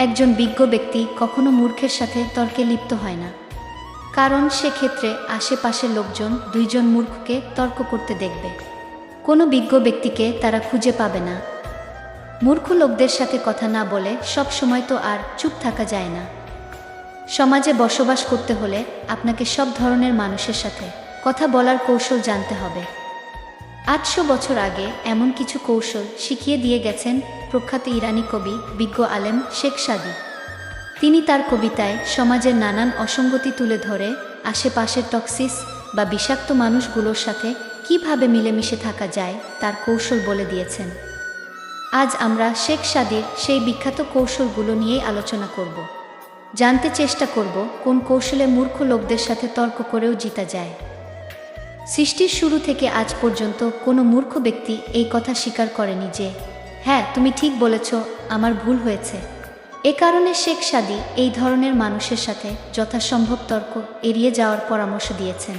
একজন বিজ্ঞ ব্যক্তি কখনো মূর্খের সাথে তর্কে লিপ্ত হয় না, কারণ সেক্ষেত্রে আশেপাশের লোকজন দুইজন মূর্খকে তর্ক করতে দেখবে। কোনো বিজ্ঞ ব্যক্তিকে তারা খুঁজে পাবে না। মূর্খ লোকদের সাথে কথা না বলে সব সময় তো আর চুপ থাকা যায় না। সমাজে বসবাস করতে হলে আপনাকে সব ধরনের মানুষের সাথে কথা বলার কৌশল জানতে হবে। 800 বছর আগে এমন কিছু কৌশল শিখিয়ে দিয়ে গেছেন প্রখ্যাত ইরানি কবি, বিজ্ঞ আলেম শেখ সাদী। তিনি তার কবিতায় সমাজের নানান অসঙ্গতি তুলে ধরে আশেপাশের টক্সিস বা বিষাক্ত মানুষগুলোর সাথে কিভাবে মিলেমিশে থাকা যায় তার কৌশল বলে দিয়েছেন। আজ আমরা শেখ সাদীর সেই বিখ্যাত কৌশলগুলো নিয়েই আলোচনা করব। জানতে চেষ্টা করব কোন কৌশলে মূর্খ লোকদের সাথে তর্ক করেও জিতা যায়। সৃষ্টির শুরু থেকে আজ পর্যন্ত কোনো মূর্খ ব্যক্তি এই কথা স্বীকার করেনি যে হ্যাঁ, তুমি ঠিক বলেছ, আমার ভুল হয়েছে। এ কারণে শেখ সাদী এই ধরনের মানুষের সাথে যথাসম্ভব তর্ক এড়িয়ে যাওয়ার পরামর্শ দিয়েছেন।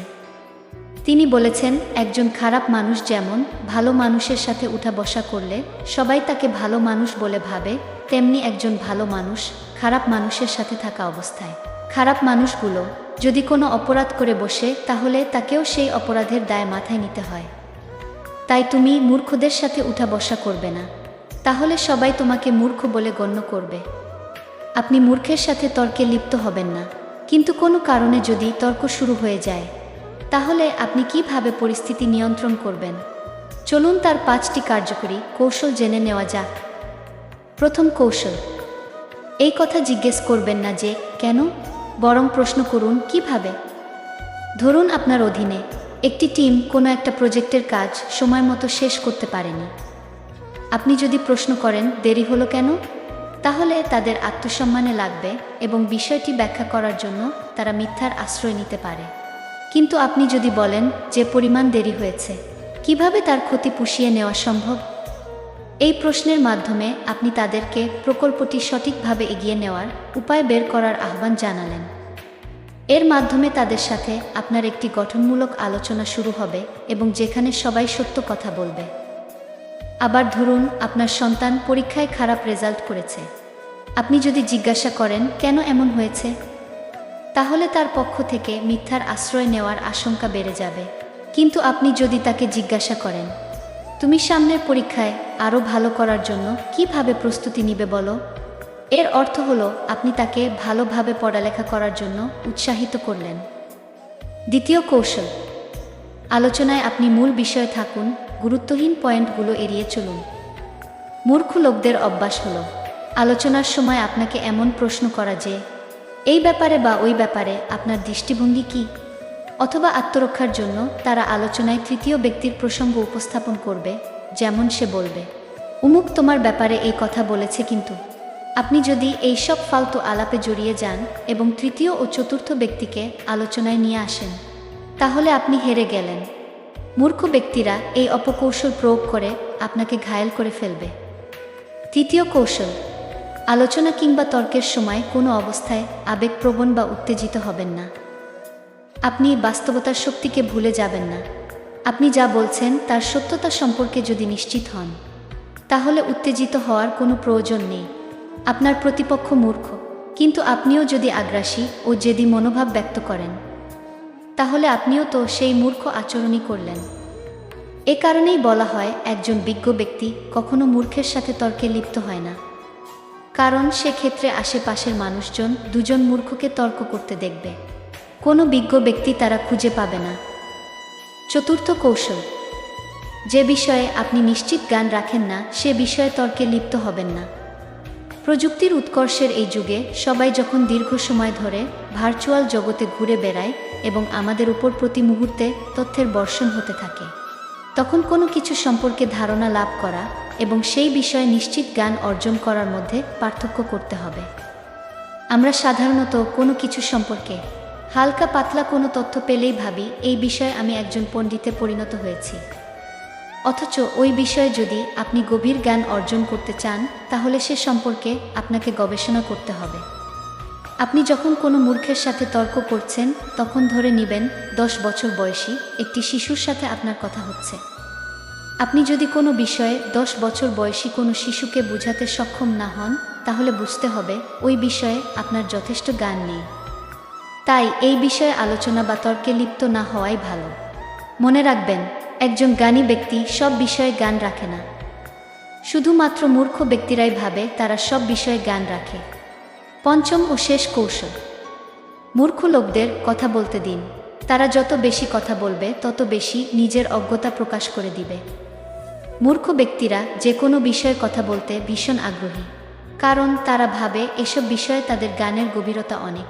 তিনি বলেছেন, একজন খারাপ মানুষ যেমন ভালো মানুষের সাথে উঠা বসা করলে সবাই তাকে ভালো মানুষ বলে ভাবে, তেমনি একজন ভালো মানুষ খারাপ মানুষের সাথে থাকা অবস্থায় খারাপ মানুষগুলো যদি কোনো অপরাধ করে বসে তাহলে তাকেও সেই অপরাধের দায় মাথায় নিতে হয়। তাই তুমি মূর্খদের সাথে উঠা বসা করবে না, তাহলে সবাই তোমাকে মূর্খ বলে গণ্য করবে। আপনি মূর্খের সাথে তর্কে লিপ্ত হবেন না, কিন্তু কোনো কারণে যদি তর্ক শুরু হয়ে যায় তাহলে আপনি কিভাবে পরিস্থিতি নিয়ন্ত্রণ করবেন? চলুন তার 5টি কার্যকরী কৌশল জেনে নেওয়া যাক। প্রথম কৌশল, এই কথা জিজ্ঞেস করবেন না যে কেন, বরং প্রশ্ন করুন কিভাবে। ধরুন আপনার অধীনে একটি টিম কোনো একটা প্রজেক্টের কাজ সময় মতো শেষ করতে পারেনি। আপনি যদি প্রশ্ন করেন দেরি হলো কেন, তাহলে তাদের আত্মসম্মানে লাগবে এবং বিষয়টি ব্যাখ্যা করার জন্য তারা মিথ্যার আশ্রয় নিতে পারে। কিন্তু আপনি যদি বলেন যে পরিমাণ দেরি হয়েছে, কিভাবে তার ক্ষতি পুষিয়ে নেওয়া সম্ভব, এই প্রশ্নের মাধ্যমে আপনি তাদেরকে প্রকল্পটি সঠিকভাবে এগিয়ে নেওয়ার উপায় বের করার আহ্বান জানালেন। এর মাধ্যমে তাদের সাথে আপনার একটি গঠনমূলক আলোচনা শুরু হবে এবং যেখানে সবাই সত্য কথা বলবে। আবার ধরুন আপনার সন্তান পরীক্ষায় খারাপ রেজাল্ট করেছে। আপনি যদি জিজ্ঞাসা করেন কেন এমন হয়েছে, তাহলে তার পক্ষ থেকে মিথ্যার আশ্রয় নেওয়ার আশঙ্কা বেড়ে যাবে। কিন্তু আপনি যদি তাকে জিজ্ঞাসা করেন তুমি সামনের পরীক্ষায় আরও ভালো করার জন্য কিভাবে প্রস্তুতি নিবে বলো, এর অর্থ হলো আপনি তাকে ভালোভাবে পড়ালেখা করার জন্য উৎসাহিত করলেন। দ্বিতীয় কৌশল, আলোচনায় আপনি মূল বিষয়ে থাকুন, গুরুত্বহীন পয়েন্টগুলো এড়িয়ে চলুন। মূর্খ লোকদের অভ্যাস হলো আলোচনার সময় আপনাকে এমন প্রশ্ন করা যে এই ব্যাপারে বা ওই ব্যাপারে আপনার দৃষ্টিভঙ্গি কি, অথবা আত্মরক্ষার জন্য তারা আলোচনায় তৃতীয় ব্যক্তির প্রসঙ্গ উপস্থাপন করবে। যেমন সে বলবে উমুক তোমার ব্যাপারে এই কথা বলেছে, কিন্তু আপনি যদি এই সব ফালতু আলাপে জড়িয়ে যান এবং তৃতীয় ও চতুর্থ ব্যক্তিকে আলোচনায় নিয়ে আসেন, তাহলে আপনি হেরে গেলেন। মূর্খ ব্যক্তিরা এই অপকৌশল প্রয়োগ করে আপনাকে ঘায়েল করে ফেলবে। তৃতীয় কৌশল, আলোচনা কিংবা তর্কের সময় কোনো অবস্থায় আবেগপ্রবণ বা উত্তেজিত হবেন না। আপনি বাস্তবতার শক্তিকে ভুলে যাবেন না। আপনি যা বলছেন তার সত্যতা সম্পর্কে যদি নিশ্চিত হন, তাহলে উত্তেজিত হওয়ার কোনো প্রয়োজন নেই। আপনার প্রতিপক্ষ মূর্খ, কিন্তু আপনিও যদি আগ্রাসী ও জেদি মনোভাব ব্যক্ত করেন, তাহলে আপনিও তো সেই মূর্খ আচরণই করলেন। এ কারণেই বলা হয় একজন বিজ্ঞ ব্যক্তি কখনো মূর্খের সাথে তর্কে লিপ্ত হয় না, কারণ সেক্ষেত্রে আশেপাশের মানুষজন দুজন মূর্খকে তর্ক করতে দেখবে। কোনো বিজ্ঞ ব্যক্তি তারা খুঁজে পাবে না। চতুর্থ কৌশল, যে বিষয়ে আপনি নিশ্চিত জ্ঞান রাখেন না সে বিষয়ে তর্কে লিপ্ত হবেন না। প্রযুক্তির উৎকর্ষের এই যুগে সবাই যখন দীর্ঘ সময় ধরে ভার্চুয়াল জগতে ঘুরে বেড়ায় এবং আমাদের উপর প্রতি মুহূর্তে তথ্যের বর্ষণ হতে থাকে, তখন কোনো কিছু সম্পর্কে ধারণা লাভ করা এবং সেই বিষয়ে নিশ্চিত জ্ঞান অর্জন করার মধ্যে পার্থক্য করতে হবে। আমরা সাধারণত কোনো কিছু সম্পর্কে হালকা পাতলা কোনো তথ্য পেলেই ভাবি এই বিষয়ে আমি একজন পণ্ডিতে পরিণত হয়েছি। অথচ ওই বিষয়ে যদি আপনি গভীর জ্ঞান অর্জন করতে চান, তাহলে সে সম্পর্কে আপনাকে গবেষণা করতে হবে। আপনি যখন কোনো মূর্খের সাথে তর্ক করছেন, তখন ধরে নেবেন 10 বছর বয়সী একটি শিশুর সাথে আপনার কথা হচ্ছে। আপনি যদি কোনো বিষয়ে 10 বছর বয়সী কোনো শিশুকে বোঝাতে সক্ষম না হন, তাহলে বুঝতে হবে ওই বিষয়ে আপনার যথেষ্ট জ্ঞান নেই। তাই এই বিষয়ে আলোচনা বা তর্কে লিপ্ত না হওয়াই ভালো। মনে রাখবেন, একজন জ্ঞানী ব্যক্তি সব বিষয়ে জ্ঞান রাখে না। শুধুমাত্র মূর্খ ব্যক্তিরাই ভাবে তারা সব বিষয়ে জ্ঞান রাখে। পঞ্চম ও শেষ কৌশল, মূর্খ লোকদের কথা বলতে দিন। তারা যত বেশি কথা বলবে তত বেশি নিজের অজ্ঞতা প্রকাশ করে দিবে। মূর্খ ব্যক্তিরা যে কোনো বিষয়ে কথা বলতে ভীষণ আগ্রহী, কারণ তারা ভাবে এসব বিষয়ে তাদের জ্ঞানের গভীরতা অনেক।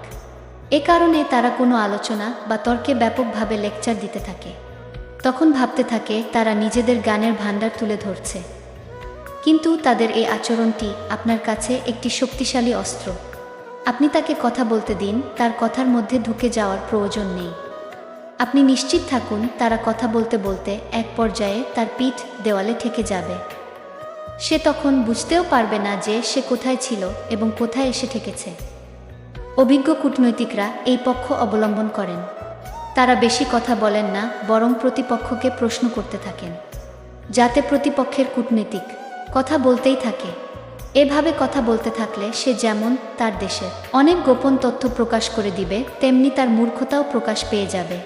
এ কারণে তারা কোনো আলোচনা বা তর্কে ব্যাপকভাবে লেকচার দিতে থাকে। তখন ভাবতে থাকে তারা নিজেদের জ্ঞানের ভাণ্ডার তুলে ধরছে। কিন্তু তাদের এই আচরণটি আপনার কাছে একটি শক্তিশালী অস্ত্র। আপনি তাকে কথা বলতে দিন, তার কথার মধ্যে ঢুকে যাওয়ার প্রয়োজন নেই। আপনি নিশ্চিত থাকুন তারা কথা বলতে বলতে এক পর্যায়ে তার পিঠ দেওয়ালে ঠেকে যাবে। সে তখন বুঝতেও পারবে না যে সে কোথায় ছিল এবং কোথায় এসে ঠেকেছে। অভিজ্ঞ কূটনৈতিকরা এই পক্ষ অবলম্বন করেন। তারা বেশি কথা বলেন না, বরং প্রতিপক্ষকে প্রশ্ন করতে থাকেন, যাতে প্রতিপক্ষের কূটনৈতিক কথা বলতেই থাকে। এভাবে কথা বলতে থাকলে সে যেমন তার দেশের অনেক গোপন তথ্য প্রকাশ করে দিবে, তেমনি তার মূর্খতাও প্রকাশ পেয়ে যাবে।